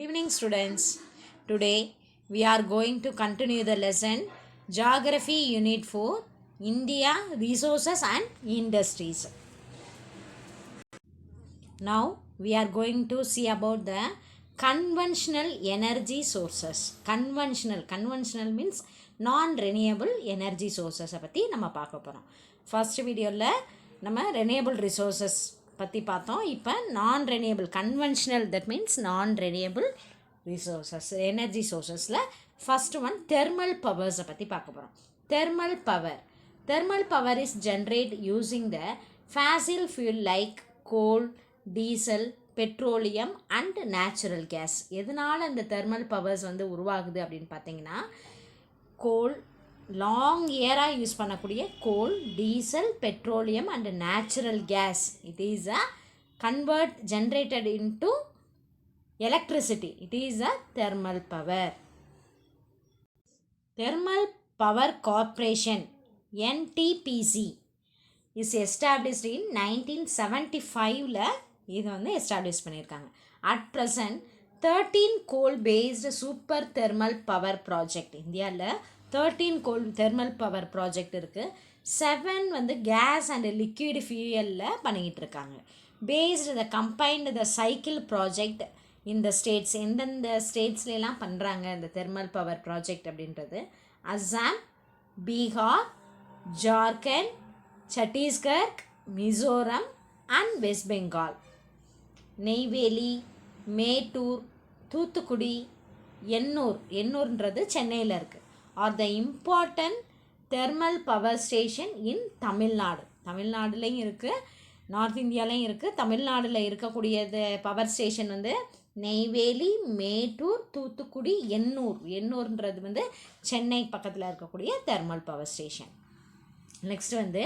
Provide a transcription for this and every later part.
Evening students. Today we are going to continue the lesson Geography Unit 4 India Resources and Industries. Now we are going to see about the conventional energy sources. Conventional means non-renewable energy sources பற்றி நம்ம பார்க்க போகிறோம். First வீடியோவில் நம்ம renewable resources பற்றி பார்த்தோம். இப்போ non-renewable conventional, that means non-renewable resources energy sourcesல first one thermal powers பற்றி பார்க்க போகிறோம். Thermal power is generated using the fossil fuel like coal, diesel, petroleum and natural case. எதனால் இந்த தெர்மல் பவர்ஸ் வந்து உருவாகுது அப்படின்னு பார்த்தீங்கன்னா, கோல், லாங் இயராக யூஸ் பண்ணக்கூடிய coal, diesel, petroleum and natural gas, it is a convert generated into electricity. It is a thermal power. Thermal power corporation NTPC is established in 1975ல் இது வந்து எஸ்டாப்ளிஷ் பண்ணியிருக்காங்க. At present 13 coal based super thermal power project. இந்தியாவில் 13 கோல் thermal power project இருக்குது. 7 வந்து case and liquid ஃபியூயலில் பண்ணிக்கிட்டு இருக்காங்க. Based the combined the cycle project இந்த ஸ்டேட்ஸ். எந்தெந்த ஸ்டேட்ஸ்லாம் பண்ணுறாங்க இந்த தெர்மல் பவர் ப்ராஜெக்ட் அப்படின்றது? அஸ்ஸாம், பீகார், ஜார்க்கண்ட், சத்தீஸ்கர், மிசோரம் அண்ட் வெஸ்ட் பெங்கால். நெய்வேலி, மேட்டூர், தூத்துக்குடி, எண்ணூர்ன்றது சென்னையில் இருக்குது. Are the important thermal power station in தமிழ்நாடுலேயும் இருக்குது, நார்த் இந்தியாலையும் இருக்குது. தமிழ்நாட்டில் இருக்கக்கூடியது பவர் ஸ்டேஷன் வந்து நெய்வேலி, மேட்டூர், தூத்துக்குடி, எண்ணூர்ன்றது வந்து சென்னை பக்கத்தில் இருக்கக்கூடிய தெர்மல் பவர் ஸ்டேஷன். நெக்ஸ்ட் வந்து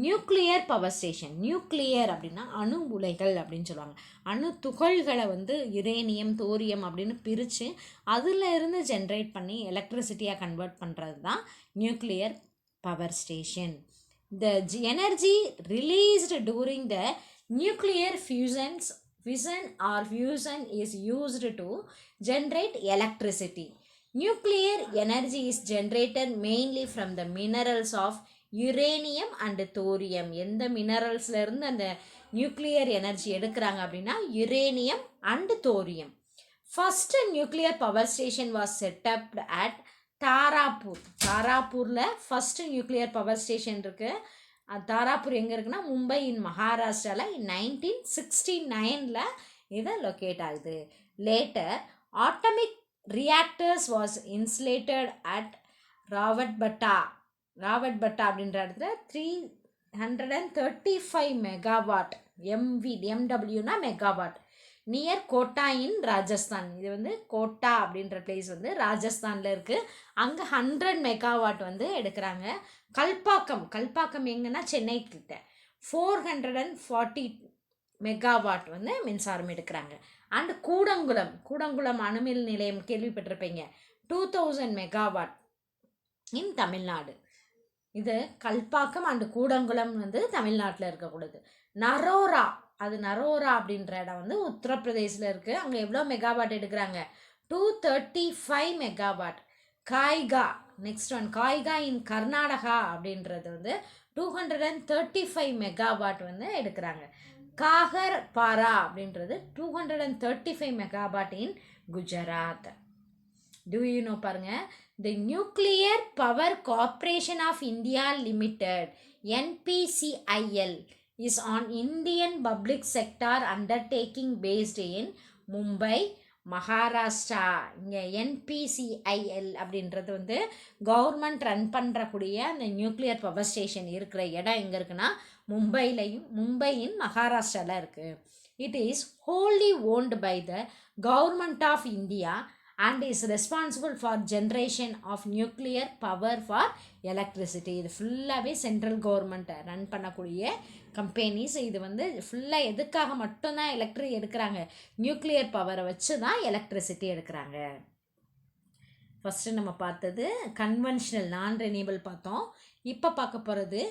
நியூக்ளியர் பவர் ஸ்டேஷன். நியூக்ளியர் அப்படின்னா அணு உலைகள் அப்படின்னு சொல்லுவாங்க. அணு துகள்களை வந்து யுரேனியம், தோரியம் அப்படின்னு பிரித்து அதில் இருந்து ஜென்ரேட் பண்ணி எலக்ட்ரிசிட்டியாக கன்வெர்ட் பண்ணுறது தான் nuclear power station. The energy released during the nuclear fusion is used to generate electricity. Nuclear energy is generated mainly from the minerals of uranium and thorium. எந்த மினரல்ஸில் இருந்து அந்த நியூக்ளியர் எனர்ஜி எடுக்கிறாங்க அப்படின்னா uranium and thorium. First nuclear power station was set up at தாராப்பூரில் first nuclear power station இருக்குது. தாராப்பூர் எங்கே இருக்குன்னா மும்பை இன் மகாராஷ்டிராவில் 1969ல் இதை லொக்கேட் ஆகுது. Later atomic reactors was installed at Rawatbhata அப்படின்ற இடத்துல 335 மெகாவாட் MWனா megawatt near Kota in Rajasthan. இது வந்து கோட்டா அப்படின்ற பிளேஸ் வந்து ராஜஸ்தானில் இருக்குது. அங்கே 100 மெகாவாட் வந்து எடுக்கிறாங்க. கல்பாக்கம் எங்கன்னா சென்னை கிட்ட 440 மெகாவாட் வந்து மின்சாரம் எடுக்கிறாங்க. அண்ட் கூடங்குளம் அணுமின் நிலையம் கேள்விப்பட்டிருப்பீங்க, 2000 மெகாவாட் இன் தமிழ்நாடு. இது கல்பாக்கம் அண்டு கூடங்குளம் வந்து தமிழ்நாட்டில் இருக்கக்கூடாது. நரோரா அப்படின்ற இடம் வந்து உத்தரப்பிரதேசில் இருக்குது. அங்கே எவ்வளோ மெகாவாட் எடுக்கிறாங்க? 235 மெகாவாட். காய்கா இன் கர்நாடகா அப்படின்றது வந்து 235 மெகாவாட் வந்து எடுக்கிறாங்க. காகர்பாரா அப்படின்றது 235 megawatt in Gujarat. Do you know பாருங்க, the Nuclear Power Corporation of India Limited NPCIL is an Indian public sector undertaking based in Mumbai, Maharashtra. இங்கே NPCIL அப்படின்றது வந்து கவர்மெண்ட் ரன் பண்ணுறக்கூடிய அந்த நியூக்ளியர் பவர் ஸ்டேஷன் இருக்கிற இடம் எங்கே இருக்குன்னா மும்பையின் மகாராஷ்டிராவில் இருக்குது. It is wholly owned by the government of India and is responsible for generation of nuclear power for electricity. இது ஃபுல்லாகவே சென்ட்ரல் கவர்மெண்ட்டை ரன் பண்ணக்கூடிய கம்பெனிஸ். இது வந்து ஃபுல்லாக எதுக்காக மட்டும்தான் எடுக்கிறாங்க? நியூக்ளியர் பவரை வச்சு தான் எலக்ட்ரிசிட்டி எடுக்கிறாங்க. ஃபஸ்ட்டு நம்ம பார்த்தது கன்வென்ஷனல் நான் ரெனியபிள் பார்த்தோம். இப்போ பார்க்க போகிறது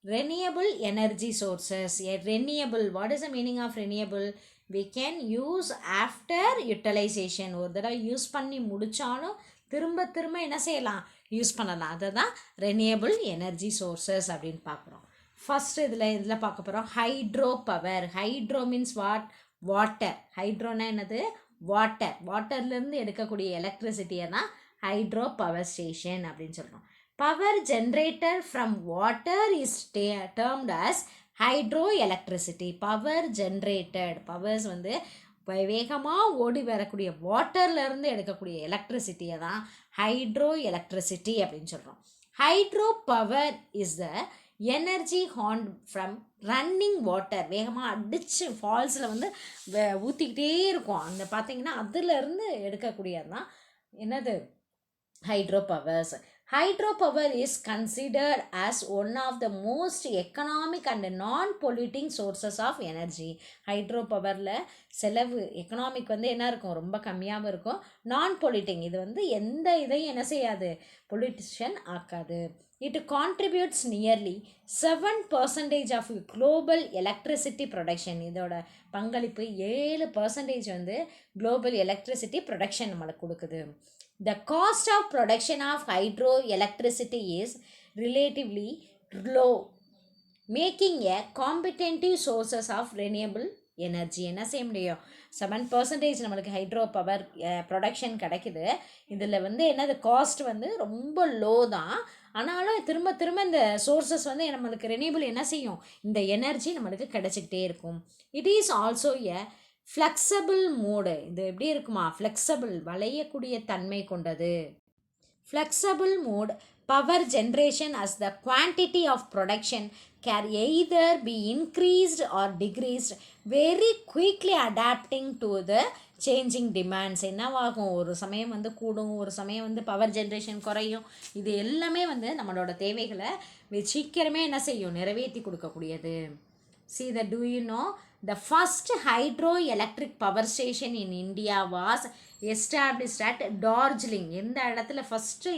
renewable energy sources. A renewable, what is the meaning of renewable? we can use after utilization. ஒரு தடவை யூஸ் பண்ணி முடித்தாலும் திரும்ப திரும்ப என்ன செய்யலாம், யூஸ் பண்ணலாம். அதை தான் ரெனியபிள் எனர்ஜி சோர்சஸ் அப்படின்னு பார்க்குறோம். ஃபஸ்ட்டு இதில் பார்க்க போகிறோம் hydro power. Hydro means water. ஹைட்ரோனா என்னது, வாட்டர்லேருந்து எடுக்கக்கூடிய எலக்ட்ரிசிட்டியை தான் ஹைட்ரோ பவர் ஸ்டேஷன் அப்படின்னு சொல்கிறோம். Power generator from water is termed as hydro electricity. Power generated, powers வந்து வேகமாக ஓடி வரக்கூடிய வாட்டர்லேருந்து எடுக்கக்கூடிய எலக்ட்ரிசிட்டியை தான் ஹைட்ரோ எலக்ட்ரிசிட்டி அப்படின்னு சொல்கிறோம். Hydro power is the energy horn from running water. வேகமாக அடித்து ஃபால்ஸில் வந்து ஊற்றிக்கிட்டே இருக்கும். அந்த பார்த்தீங்கன்னா அதிலிருந்து எடுக்கக்கூடியது தான் என்னது, hydro powers. Hydro power is considered as one of the most economic and non-polluting sources of energy. Hydro பவரில் செலவு எக்கனாமிக் வந்து என்ன இருக்கும், ரொம்ப கம்மியாகவும் இருக்கும். நான் பொல்யூட்டிங், இது வந்து எந்த இதையும் என்ன செய்யாது, பொல்யூஷன் ஆக்காது. It contributes nearly 7% of global electricity production. இதோட பங்களிப்பு 7% வந்து குளோபல் எலக்ட்ரிசிட்டி ப்ரொடக்ஷன் நம்மளுக்கு கொடுக்குது. The cost of production of hydroelectricity is relatively low, making a competitive sources of renewable energy. என்ன செய்ய முடியும், 7% நம்மளுக்கு ஹைட்ரோ பவர் ப்ரொடக்ஷன் கிடைக்குது. இதில் வந்து என்னது, காஸ்ட் வந்து ரொம்ப லோ தான். ஆனாலும் திரும்ப திரும்ப இந்த சோர்சஸ் வந்து நம்மளுக்கு ரெனியூபிள் என்ன செய்யும், இந்த எனர்ஜி நம்மளுக்கு கிடைச்சிக்கிட்டே இருக்கும். It is also a flexible mode. இது எப்படி இருக்குமா, ஃப்ளெக்சபிள், வளையக்கூடிய தன்மை கொண்டது. Flexible mode power generation as the quantity of production can either be increased or decreased very quickly adapting to the changing demands. என்னவாகும், ஒரு சமயம் வந்து கூடும், ஒரு சமயம் வந்து பவர் ஜென்ரேஷன் குறையும். இது எல்லாமே வந்து நம்மளோட தேவைகளை சீக்கிரமே என்ன செய்யும், நிறைவேற்றி கொடுக்கக்கூடியது. See that, do you know the first hydroelectric power station in India was established at Darjeeling. எந்த இடத்துல ஃபஸ்ட்டு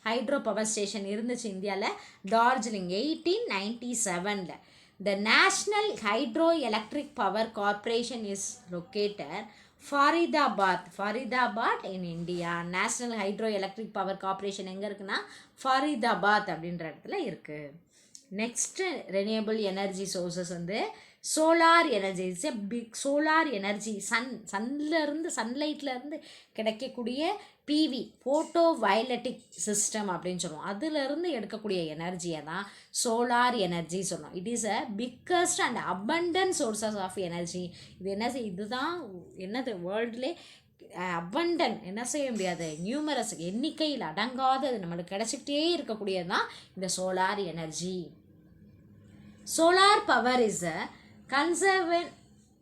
ஹைட்ரோ பவர் ஸ்டேஷன் இருந்துச்சு இந்தியாவில், Darjeeling, 1897. The National Hydroelectric Power Corporation is located Faridabad in India. National Hydroelectric Power Corporation எங்கே இருக்குன்னா ஃபரிதாபாத் அப்படின்ற இடத்துல இருக்குது. Next renewable energy sources வந்து solar energy. It's a big solar energy. சன்லைட்லேருந்து கிடைக்கக்கூடிய பிவி, ஃபோட்டோ வயலட்டிக் சிஸ்டம் அப்படின்னு சொல்லுவோம். அதிலிருந்து எடுக்கக்கூடிய எனர்ஜியை தான் சோலார் எனர்ஜி சொல்லுவோம். It is a biggest and abundant sources of energy. இது என்ன இதுதான் என்னது, வேர்ல்டுலே அபண்டன், என்ன செய்ய முடியாது, நியூமரஸ், எண்ணிக்கையில் அடங்காதது நம்மளுக்கு கிடச்சிக்கிட்டே இருக்கக்கூடியது தான் இந்த solar energy. Solar power is a conversion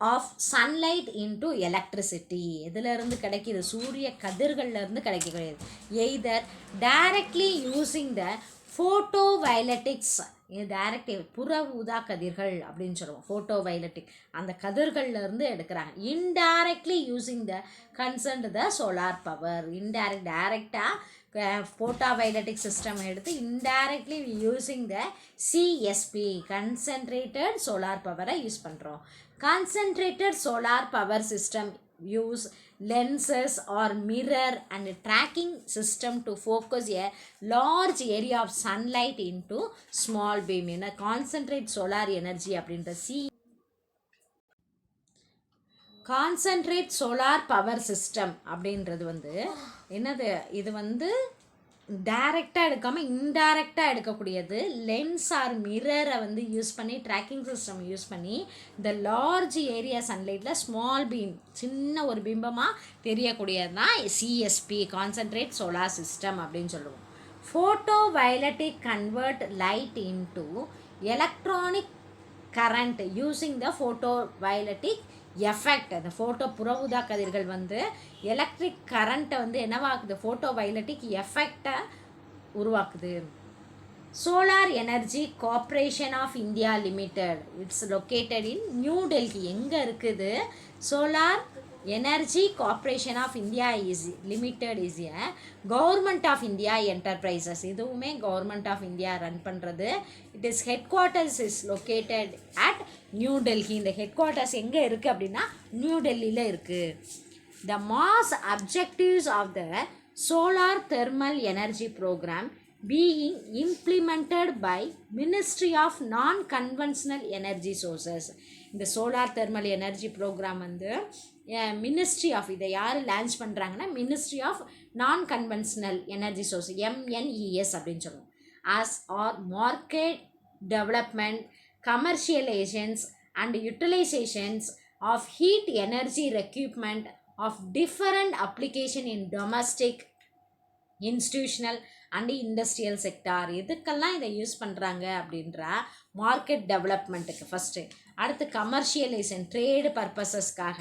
of sunlight into electricity. இதிலிருந்து கிடைக்கிது, சூரிய கதிர்கள்லேருந்து கிடைக்கக்கூடியது. Either directly using the photovoltaics. இது டைரக்ட் புற ஊதா கதிர்கள் அப்படின்னு சொல்லுவோம், ஃபோட்டோ வயலட்டிக், அந்த கதிர்கள்லேருந்து எடுக்கிறாங்க. Indirectly using the concerned the solar power. டைரெக்டாக ஃபோட்டோ வயலட்டிக் சிஸ்டம் எடுத்து indirectly using the CSP, concentrated solar பவரை யூஸ் பண்ணுறோம். Concentrated solar power system use lenses or mirror and tracking system to focus a large area of sunlight into small beam. என்ன concentrate solar energy அப்படின்ற concentrate solar power system அப்படின்றது வந்து என்னது, இது வந்து டைரெக்டாக எடுக்காமல் இன்டைரக்டாக எடுக்கக்கூடியது. லென்ஸ் ஆர் மிரரை வந்து யூஸ் பண்ணி, ட்ராக்கிங் சிஸ்டம் யூஸ் பண்ணி, இந்த லார்ஜ் ஏரியா சன்லைட்டில் ஸ்மால் பீம், சின்ன ஒரு பிம்பமாக தெரியக்கூடியது தான் சிஎஸ்பி, கான்சன்ட்ரேட் சோலார் சிஸ்டம் அப்படின்னு சொல்லுவோம். Photovoltaic convert light into electronic current using the photovoltaic effect. அந்த ஃபோட்டோ புற ஊதா கதிர்கள் வந்து எலக்ட்ரிக் கரண்ட்டை வந்து என்னவாக்குது, ஃபோட்டோ வயலட்டிக் எஃபெக்டை உருவாக்குது. Solar energy corporation of India limited, it's located in New Delhi. எங்கே இருக்குது, solar Energy Corporation of India is Limited is a Government of India enterprises. இதுவுமே Government of India ரன் பண்ணுறது. It is headquarters is located at New Delhi. இந்த headquarters எங்கே இருக்குது அப்படின்னா new டெல்லியில் இருக்குது. The mass objectives of the solar thermal energy program being implemented by Ministry of Non-Conventional Energy Sources. இந்த solar thermal energy program வந்து ministry of இதை யார் லான்ச் பண்ணுறாங்கன்னா ministry of non conventional energy source MNES அப்படின்னு சொல்லுவோம். As are market development commercialisations and utilisations of heat energy requirement of different application in domestic institutional and industrial sector. எதுக்கெல்லாம் இதை use பண்ணுறாங்க அப்படின்ற market டெவலப்மெண்ட்டுக்கு ஃபஸ்ட்டு, அடுத்து commercialisation trade பர்பஸஸ்க்காக,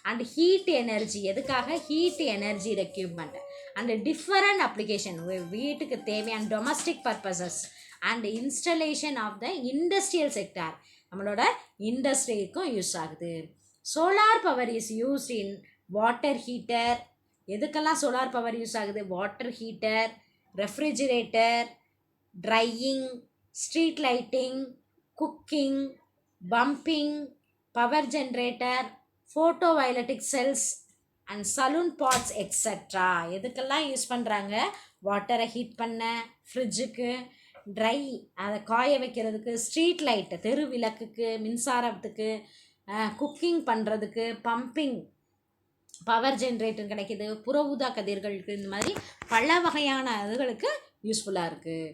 and heat energy எதுக்காக heat energy requirement and different application வீட்டுக்கு தேவையான domestic purposes and installation of the industrial sector நம்மளோட இண்டஸ்ட்ரிக்கும் யூஸ் ஆகுது. Solar power is used in water heater. எதுக்கெல்லாம் சோலார் பவர் யூஸ் ஆகுது? Water heater, refrigerator, drying, street lighting, cooking, pumping, power generator, photovoltaic cells and solar ponds extra. எதுக்கெல்லாம் use பண்ணுறாங்க? வாட்டரை heat பண்ண, ஃப்ரிட்ஜுக்கு, try அதை காய வைக்கிறதுக்கு, ஸ்ட்ரீட் லைட்டு தெரு விளக்குக்கு, மின்சாரத்துக்கு, குக்கிங் பண்ணுறதுக்கு, பம்பிங் பவர் ஜென்ரேட்டர் கிடைக்கிது, புற ஊதா கதிர்களுக்கு, இந்த மாதிரி பல வகையான இதுகளுக்கு யூஸ்ஃபுல்லாக இருக்குது.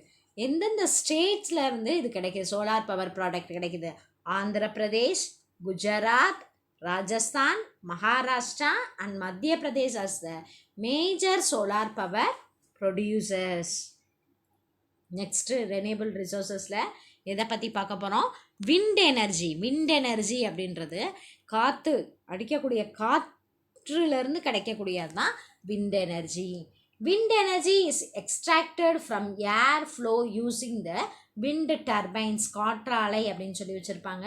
எந்தெந்த ஸ்டேட்ஸில் இருந்து இது கிடைக்கிது சோலார் பவர் ப்ராடக்ட் கிடைக்கிது? Andhra Pradesh, Gujarat, Rajasthan, Maharashtra and Madhya Pradesh as the major solar power producers. Next renewable ரிசோர்ஸஸில் எதை பற்றி பார்க்க போகிறோம்? Wind energy. விண்ட் எனர்ஜி அப்படின்றது காற்று அடிக்கக்கூடிய காற்றுலேருந்து கிடைக்கக்கூடியது தான் wind energy. Wind energy is extracted from air flow using the wind turbines. காற்றாலை அப்படின்னு சொல்லி வச்சுருப்பாங்க,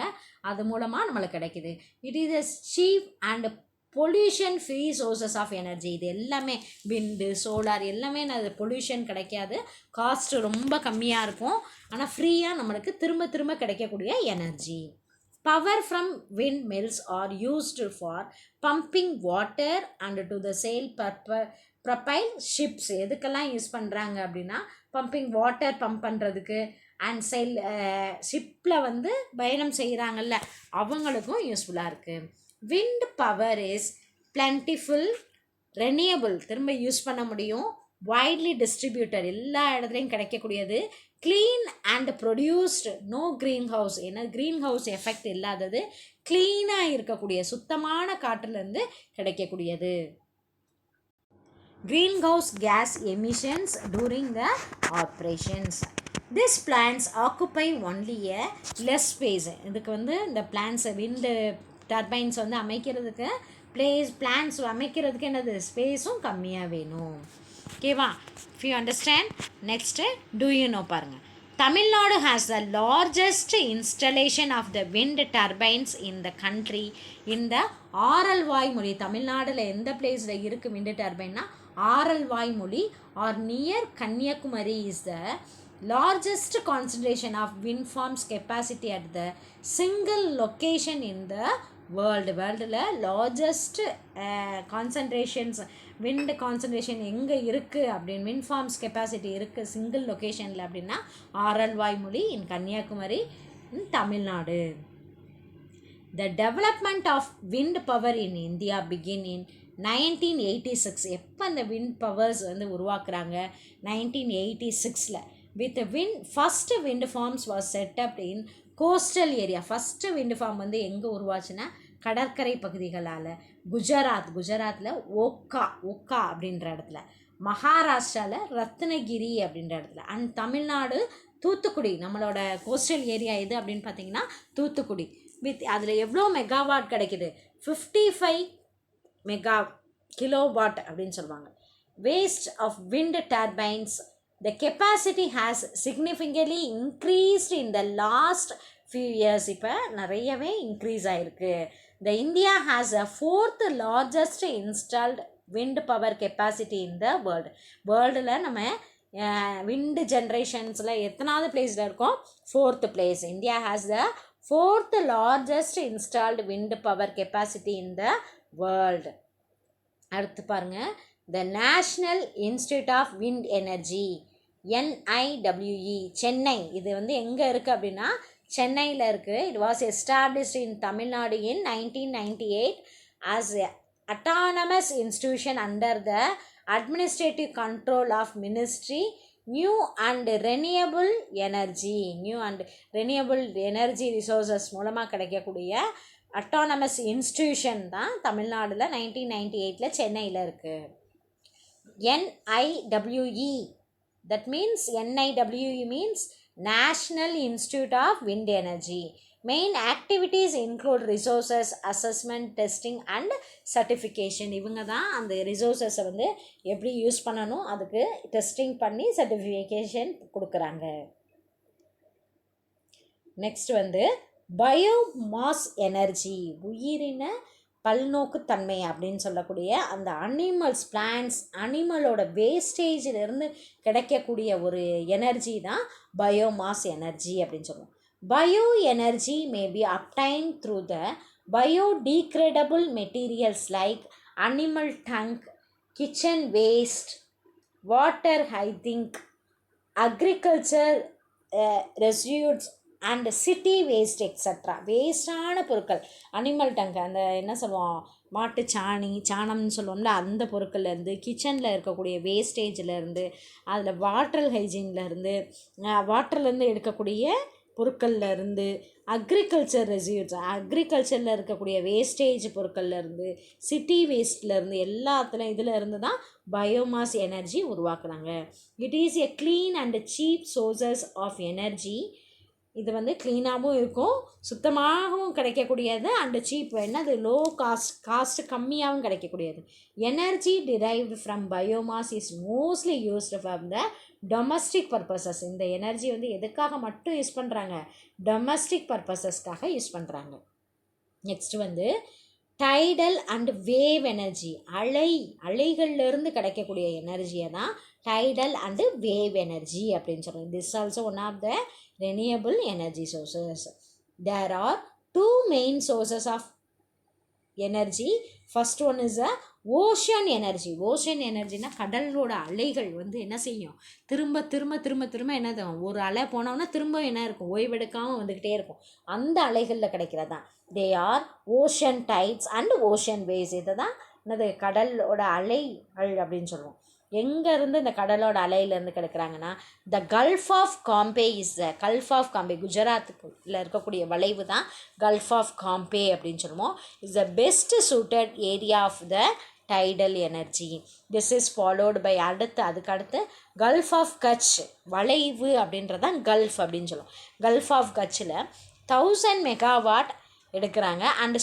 அது மூலமாக நம்மளுக்கு கிடைக்கிது. It is a cheap and pollution free sources of energy. இது எல்லாமே விண்டு சோலார் எல்லாமே அது பொல்யூஷன் கிடைக்காது, காஸ்ட்டு ரொம்ப கம்மியாக இருக்கும், ஆனால் ஃப்ரீயாக நம்மளுக்கு திரும்ப திரும்ப கிடைக்கக்கூடிய energy. Power from wind mills are used for pumping water and to the sail propel ships. எதுக்கெல்லாம் யூஸ் பண்ணுறாங்க அப்படின்னா பம்பிங் வாட்டர் பம்ப் பண்ணுறதுக்கு அண்ட் செயில் ஷிப்பில் வந்து பயணம் செய்கிறாங்கல்ல அவங்களுக்கும் யூஸ்ஃபுல்லாக இருக்குது. Wind power is plentiful, renewable திரும்ப யூஸ் பண்ண முடியும், வைட்லி டிஸ்ட்ரிபியூட்டட் எல்லா இடத்துலையும் கிடைக்கக்கூடியது, clean and produced, no greenhouse, ஏன்னா க்ரீன் ஹவுஸ் எஃபெக்ட் இல்லாதது, க்ளீனாக இருக்கக்கூடிய சுத்தமான காற்றுலேருந்து கிடைக்கக்கூடியது. Greenhouse gas emissions during the operations. This plans occupy only a less space. இதுக்கு வந்து இந்த பிளான்ஸ் விண்டு டர்பைன்ஸ் வந்து அமைக்கிறதுக்கு பிளான்ஸ் அமைக்கிறதுக்கு என்னது ஸ்பேஸும் கம்மியாக வேணும். ஓகேவா? If you understand. Next do you know பாருங்கள். Tamil Nadu has the largest installation of the wind turbines in the country. இந்த ஆரல்வாய்மொழி தமிழ்நாட்டில் எந்த பிளேஸில் இருக்குது விண்டு டர்பைன்னா Aralvaimozhi or near Kanyakumari is the largest concentration of wind farms capacity at the single location in the world. வேர்ல்டில் largest concentrations wind concentration எங்கே இருக்குது அப்படின்னு wind forms capacity இருக்குது சிங்கிள் லொக்கேஷனில் அப்படின்னா ஆரல்வாய்மொழி இன் கன்னியாகுமரி இன் Tamil Nadu. The development of wind power in India begin in 1986. எப்போ அந்த wind powers வந்து உருவாக்குறாங்க? 1986ல். with wind first wind farms was set up in coastal area. First wind farm வந்து எங்கே உருவாச்சுன்னா கடற்கரை பகுதிகளால். குஜராத்தில் ஒக்கா அப்படின்ற இடத்துல, மகாராஷ்டிராவில் ரத்னகிரி அப்படின்ற இடத்துல, அண்ட் தமிழ்நாடு தூத்துக்குடி. நம்மளோட கோஸ்டல் ஏரியா எது அப்படின்னு பார்த்தீங்கன்னா தூத்துக்குடி. அதில் எவ்வளோ மெகாவாட் கிடைக்கிது? 55 மெகா கிலோவாட் அப்படின்னு சொல்லுவாங்க. Waste of wind turbines. The capacity has significantly increased in the last few years. இப்போ நிறையவே இன்க்ரீஸ் ஆகிருக்கு. The India has a fourth largest installed wind power capacity in the world. வேர்ல்டில் நம்ம விண்டு ஜென்ரேஷன்ஸில் எத்தனாவது பிளேஸில் இருக்கோம்? 4th place. India has the 4th largest installed wind power capacity in the world. அடுத்து பாருங்க, the National Institute of Wind Energy, NIWE, Chennai. இது வந்து எங்கே இருக்குது அப்படின்னா சென்னையில் இருக்குது. It was established in Tamil Nadu in 1998 as a autonomous institution under the administrative control of Ministry New and Renewable Energy. New and Renewable Energy Resources மூலமாக கிடைக்கக்கூடிய autonomous institution தான் தமிழ்நாடுல 1998 சென்னையில் இருக்குது. NIWE, that means NIWE means National Institute of Wind Energy. Main activities include resources assessment, testing and certification. இவங்க தான் அந்த ரிசோர்ஸஸை வந்து எப்படி யூஸ் பண்ணணும் அதுக்கு டெஸ்டிங் பண்ணி சர்டிஃபிகேஷன் கொடுக்குறாங்க. நெக்ஸ்ட் வந்து பயோமாஸ் எனர்ஜி, உயிரின பல்நோக்குத்தன்மை அப்படின்னு சொல்லக்கூடிய அந்த அனிமல்ஸ், பிளான்ட்ஸ், அனிமலோட வேஸ்டேஜிலிருந்து கிடைக்கக்கூடிய ஒரு எனர்ஜி தான் பயோமாஸ் எனர்ஜி அப்படின்னு சொல்லுவோம். Bio energy may be obtained through the biodegradable materials like animal tank, kitchen waste, water, I think, agriculture residues and city waste extra. வேஸ்டான பொருட்கள், அனிமல் டங்க், அந்த என்ன சொல்லுவோம், மாட்டு சாணம்னு சொல்லுவோம்ல, அந்த பொருட்கள்லேருந்து, கிச்சனில் இருக்கக்கூடிய வேஸ்டேஜிலேருந்து, அதில் வாட்டர் ஹைஜீன்லேருந்து, வாட்டர்லேருந்து எடுக்கக்கூடிய பொருட்கள்லேருந்து, அக்ரிகல்ச்சர் ரெசியூட்ஸ், அக்ரிகல்ச்சரில் இருக்கக்கூடிய வேஸ்டேஜ் பொருட்கள்லேருந்து, சிட்டி வேஸ்ட்லேருந்து, எல்லாத்துலையும் இதில் இருந்து தான் பயோமாஸ் எனர்ஜி உருவாக்குறாங்க. It is a clean and cheap sources of energy. இது வந்து க்ளீனாகவும் இருக்கும், சுத்தமாகவும் கிடைக்கக்கூடியது, அண்டு சீப், என்னது லோ காஸ்ட் கம்மியாகவும் கிடைக்கக்கூடியது. Energy derived from biomass is mostly used from the domestic purposes. இந்த எனர்ஜி வந்து எதுக்காக மட்டும் யூஸ் பண்ணுறாங்க? டொமஸ்டிக் பர்பஸஸ்க்காக யூஸ் பண்ணுறாங்க. நெக்ஸ்ட் வந்து டைடல் அண்ட் வேவ் எனர்ஜி, அலைகள்லேருந்து கிடைக்கக்கூடிய எனர்ஜியை தான் டைடல் அண்டு வேவ் எனர்ஜி அப்படின்னு சொல்கிறோம். This also one of the renewable energy sources. There are two main sources of energy. First one is a ocean energy. Ocean energyனா கடலோட அலைகள் வந்து என்ன செய்யும், திரும்ப திரும்ப திரும்ப திரும்ப என்னது, ஒரு அலை போனோம்னா திரும்ப என்ன இருக்கும், ஓய்வெடுக்காமல் வந்துக்கிட்டே இருக்கும். அந்த அலைகளில் கிடைக்கிறதான் they are ocean tides and ocean waves. இதை தான் என்னது, கடலோட அலைகள் அப்படின்னு சொல்லுவோம். எங்கேருந்து இந்த கடலோட அலையிலேருந்து கிடைக்கிறாங்கன்னா, the gulf of Cambay is the gulf of Cambay, குஜராத்தில் இருக்கக்கூடிய வளைவு தான் கல்ஃப் ஆஃப் காம்பே அப்படின்னு சொல்லுவோம். Is the best suited area of the tidal energy. This is followed by அதுக்கு கல்ஃப் ஆஃப் கட்ச், வளைவு அப்படின்றதான் கல்ஃப் அப்படின்னு சொல்லுவோம். கல்ஃப் ஆஃப் கட்சில் 1000 மெகாவாட் எடுக்கிறாங்க. அண்டு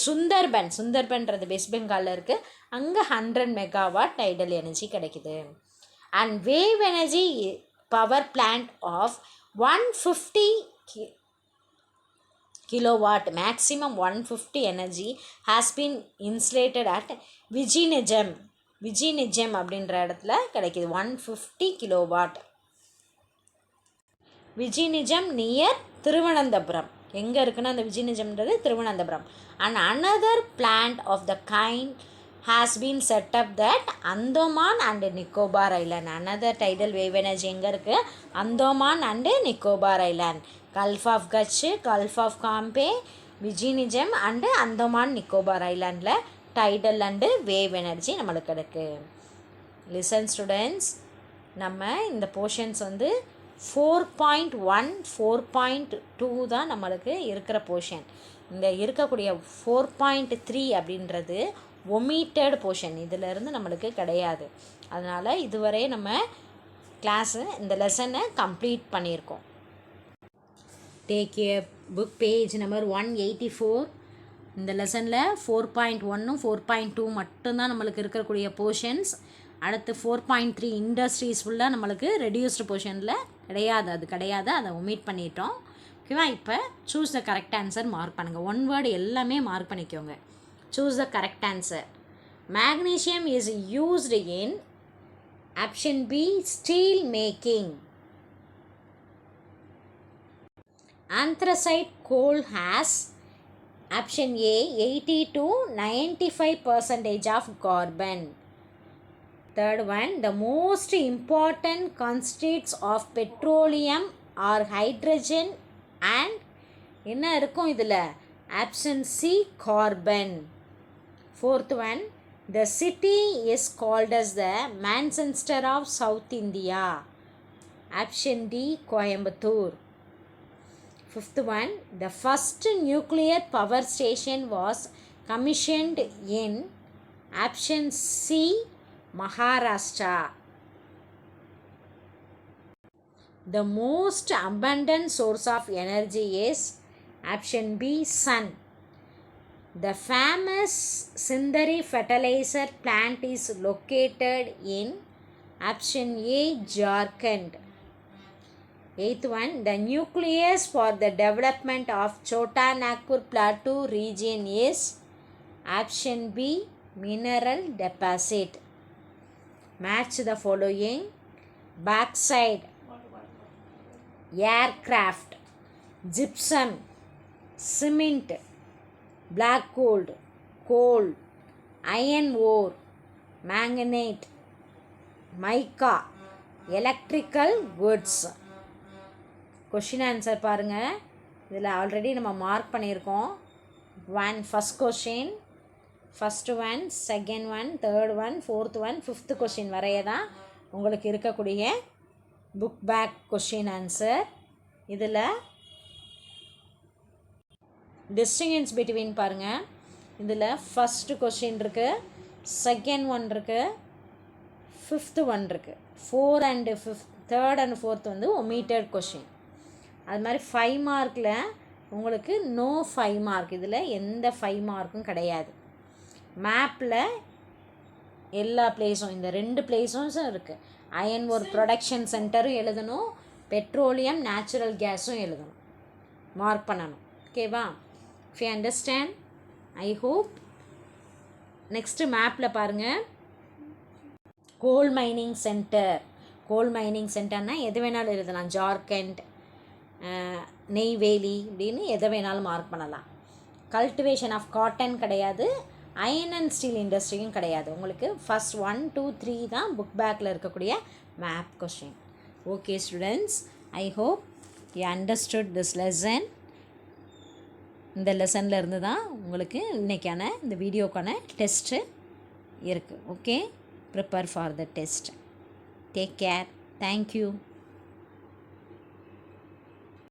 சுந்தர்பன்றது வெஸ்ட் பெங்காலில் இருக்குது, அங்கே 100 மெகாவாட் டைடல் எனர்ஜி கிடைக்குது. And wave energy power plant of 150 kilowatt, maximum 150 energy has been installed at Vizhinjam அப்படின்ற இடத்துல கிடைக்கிது. 150 கிலோவாட். விஜினிஜம் நியர் திருவனந்தபுரம். எங்கே இருக்குன்னா அந்த விஜினிஜம்ன்றது Thiruvananthapuram. And another plant of the kind has been set up that Andaman and Nicobar island. Another tidal wave energy எங்கே இருக்குது? Andaman and Nicobar island. Gulf of Kutch, gulf of Cambay, Vizhinjam and Andaman Nicobar ஐலாண்டில் டைடல் அண்டு வேவ் எனர்ஜி நம்மளுக்கு இருக்குது. லிசன் ஸ்டூடெண்ட்ஸ், நம்ம இந்த போர்ஷன்ஸ் வந்து 4.1, 4.2 தான் நம்மளுக்கு இருக்கிற போர்ஷன். இந்த இருக்கக்கூடிய 4.3 அப்படின்றது ஒமிட்டட் போர்ஷன், இதிலேருந்து நம்மளுக்கு கிடையாது. அதனால் இதுவரை நம்ம கிளாஸு இந்த லெசனை கம்ப்ளீட் பண்ணியிருக்கோம். Take a book page number 184. இந்த லெசனில் 4.1ம் 4.2 மட்டும்தான் நம்மளுக்கு இருக்கக்கூடிய போர்ஷன்ஸ். அடுத்து 4.3 இண்டஸ்ட்ரீஸ் ஃபுல்லாக நம்மளுக்கு ரெடியூஸ்டு போர்ஷனில் கிடையாது, அதை ஒமிட் பண்ணிட்டோம். ஓகேவா? இப்போ choose the correct answer mark பண்ணுங்கள். 1 வேர்டு எல்லாமே மார்க் பண்ணிக்கோங்க. Choose the correct answer. Magnesium is used in option B, steel making. Anthracite coal has option A, 80 to 95% of carbon. Third one, the most important constituents of petroleum are hydrogen and என்ன இருக்கும் இதில் option C carbon. Fourth one, the city is called as the Manchester of South India. Option D, Coimbatore. Fifth one, the first nuclear power station was commissioned in option C, Maharashtra. The most abundant source of energy is option B, sun. The famous Sindri fertilizer plant is located in option A, Jharkhand. Eighth one, the nucleus for the development of Chota Nagpur Plateau region is option B, mineral deposit. Match the following: backside, aircraft, gypsum, cement, black gold, coal, iron ore, manganate, mica, electrical goods. Question answer பாருங்கள். இதில் already நம்ம mark பண்ணியிருக்கோம். First question, first one, second one, third one, fourth one, fifth question வரைய தான் உங்களுக்கு இருக்கக்கூடிய book back question answer. இதில் distinctions between பாருங்கள். இதில் ஃபஸ்ட்டு கொஷின் இருக்குது, செகண்ட் ஒன் இருக்குது, ஃபிஃப்த்து ஒன் இருக்குது. 4 and 5, தேர்ட் அண்ட் ஃபோர்த் வந்து ஒமிட்டட் கொஷின். அது மாதிரி 5 மார்க்கில் உங்களுக்கு நோ 5 மார்க். இதில் எந்த 5 மார்க்கும் கிடையாது. மேப்பில் எல்லா பிளேஸும், இந்த 2 பிளேஸும் இருக்குது. அயன் ஓர் ப்ரொடக்ஷன் சென்டரும் எழுதணும், பெட்ரோலியம் நேச்சுரல் கேஸும் எழுதணும், மார்க் பண்ணணும். ஓகேவா? If you understand, I hope. Next மேப்பில் பாருங்கள், coal mining centre. Coal mining சென்டர்னால் எது வேணாலும் எழுதலாம். ஜார்க்கண்ட், நெய்வேலி இப்படின்னு எதை வேணாலும் மார்க் பண்ணலாம். கல்டிவேஷன் ஆஃப் காட்டன் கிடையாது, அயன் அண்ட் ஸ்டீல் இண்டஸ்ட்ரியும் கிடையாது. உங்களுக்கு ஃபஸ்ட் 1, 2, 3 தான் புக் பேக்கில் இருக்கக்கூடிய map question. Okay students, I hope you understood this lesson. இந்த லெசனில் இருந்து தான் உங்களுக்கு இன்றைக்கான இந்த வீடியோக்கான டெஸ்ட்டு இருக்குது. Okay, prepare for the test. Take care. Thank you.